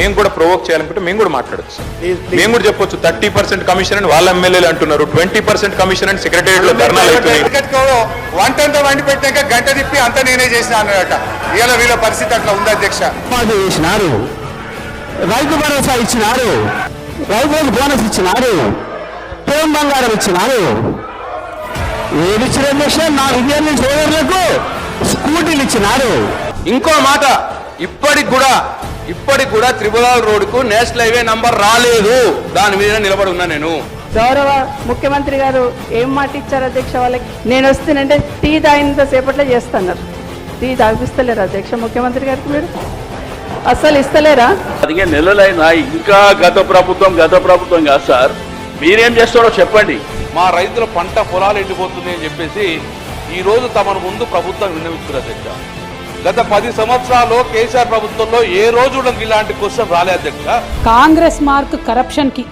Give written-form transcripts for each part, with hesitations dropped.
మేము కూడా ప్రొవోక్ చేయాలనుకుంటే మేము కూడా మాట్లాడచ్చు సార్. మేము కూడా చెప్పొచ్చు 30% కమిషన్ అని వాళ్ళ ఎమ్మెల్యేలు అంటున్నారు, 20% కమిషన్ అని సెక్రటేరియట్ లో ధర్నాలు అవుతున్నాయి. వంటంతా వండి పెట్టాక గంట తిప్పి అంతా నేనే చేసిన అన్నట. ఇలా వీళ్ళ పరిస్థితి అట్లా ఉంది అధ్యక్ష. చేసినారు, రైతు భరోసా ఇచ్చినారు, రైతులకు బోనస్ ఇచ్చినారు, పేం బంగారం ఇచ్చినారు. ఏది ఇచ్చిన అధ్యక్ష? నా విద్యార్థి సోదరులకు స్కూటీలు ఇచ్చినారు. ఇంకో మాట, ఇప్పటికి కూడా త్రిపురాల రోడ్డుకు నేషనల్ హైవే నంబర్ రాలేదు. దాని మీద నిలబడి ఉన్నా నేను. గౌరవ ముఖ్యమంత్రి గారు ఏం మాట ఇచ్చారు అధ్యక్ష వాళ్ళకి? నేను వస్తేనంటే టీ తాగినంత సేపట్లో చేస్తున్నారు. టీ తాగిపిస్తలేరా అధ్యక్ష ముఖ్యమంత్రి గారికి? మీరు అస్సలు ఇస్తలేరా? 15 నెలలైనా ఇంకా గత ప్రభుత్వం కాదు సార్. మీరేం చేస్తారో చెప్పండి. మా రైతుల పంట పొలాలు ఎండిపోతుంది అని చెప్పేసి ఈ రోజు తమ ముందు ప్రభుత్వం విన్నవిస్తున్నారు అధ్యక్ష. గత 10 సంవత్సరాల్లో కేసీఆర్ ప్రభుత్వంలో ఏ రోజు ఇలాంటి క్వశ్చన్ రాలే అధ్యక్ష. కాంగ్రెస్ మార్క్ కరప్షన్ కి,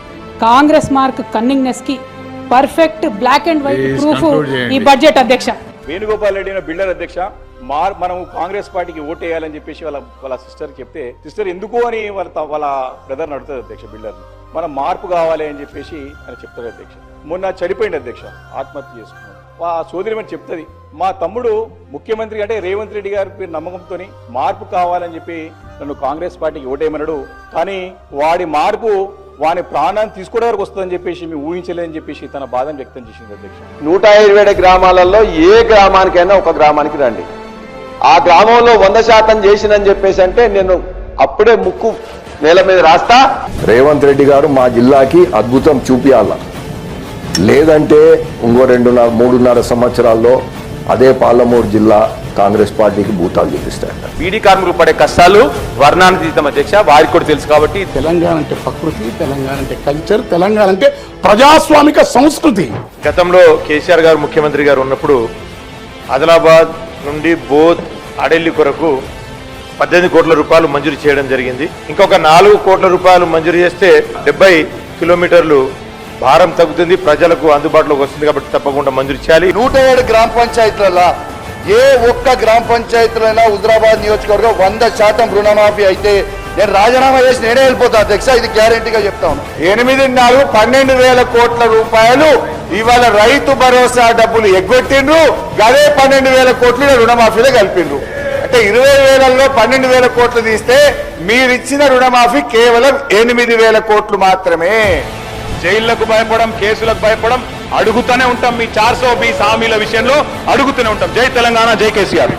కాంగ్రెస్ మార్క్ కన్నింగ్నెస్ కి perfect black and white proof ఈ బడ్జెట్ అధ్యక్ష. వేణుగోపాల్ రెడ్డి బిల్డర్ అధ్యక్ష మనం కాంగ్రెస్ పార్టీకి ఓటు వేయాలని చెప్పేసి వాళ్ళ సిస్టర్ చెప్తే, సిస్టర్ ఎందుకు అని వాళ్ళ బ్రదర్ అడుగుతుంది అధ్యక్ష. బిల్డర్ మనం మార్పు కావాలి అని చెప్పేసి అని చెప్తాడు అధ్యక్ష. మొన్న చనిపోయింది అధ్యక్ష, ఆత్మహత్య చేసుకున్నాడు. ఆ సోదరి మరి చెప్తుంది, మా తమ్ముడు ముఖ్యమంత్రి అంటే రేవంత్ రెడ్డి గారి నమ్మకంతో మార్పు కావాలని చెప్పి నన్ను కాంగ్రెస్ పార్టీకి ఓటేయమన్నాడు. కానీ వాడి మార్పు వాని ప్రాణాన్ని తీసుకోవడం వరకు వస్తుందని చెప్పేసి మేము ఊహించలేదని చెప్పేసి తన బాధను వ్యక్తం చేసింది అధ్యక్ష. 127 గ్రామాలలో ఏ గ్రామానికైనా ఒక గ్రామానికి రండి, ఆ గ్రామంలో 100% చేసినని చెప్పేసి అంటే నేను అప్పుడే ముక్కు నేల మీద రాస్తా. రేవంత్ రెడ్డి గారు మా జిల్లాకి అద్భుతం చూపియాల, లేదంటే ఇంకో 2.5-3.5 సంవత్సరాల్లో అదే పాలమూరు జిల్లా కాంగ్రెస్ పార్టీకి భూతాలు చూపిస్తాడు. బీడీ కార్మికులు పడే కష్టాలు వర్ణానుతీతం అధ్యక్ష, వారికి కూడా తెలుసు. కాబట్టి తెలంగాణ అంటే ప్రకృతి, తెలంగాణ అంటే కల్చర్, తెలంగాణ అంటే ప్రజాస్వామిక సంస్కృతి. గతంలో కేసీఆర్ గారు ముఖ్యమంత్రి గారు ఉన్నప్పుడు ఆదిలాబాద్ నుండి బోధ్ అడెల్లి కొరకు 18 కోట్ల రూపాయలు మంజూరు చేయడం జరిగింది. ఇంకొక 4 కోట్ల రూపాయలు మంజూరు చేస్తే 70 కిలోమీటర్లు భారం తగ్గుతుంది, ప్రజలకు అందుబాటులోకి వస్తుంది. కాబట్టి తప్పకుండా మంజూరు చేయాలి. 107 గ్రామ పంచాయతీలలో ఏ ఒక్క గ్రామ పంచాయతీలైనా హుజరాబాద్ నియోజకవర్గం 100% రుణమాఫీ అయితే నేను రాజీనామా చేసి నేనే వెళ్ళిపోతా అధ్యక్ష. ఇది గ్యారెంటీగా చెప్తాను. 12,000 కోట్ల రూపాయలు ఇవాళ రైతు భరోసా డబ్బులు ఎగ్గొట్టిండ్రు. అదే 12,000 కోట్లు రుణమాఫీలో కలిపిండ్రు. అంటే 20,000లో 12,000 కోట్లు తీస్తే మీరిచ్చిన రుణమాఫీ కేవలం 8,000 కోట్లు మాత్రమే. జైళ్లకు భయపడం, కేసులకు భయపడం, అడుగుతూనే ఉంటాం. మీ 420 హామీల విషయంలో అడుగుతూనే ఉంటాం. జై తెలంగాణ, జై కేసీఆర్.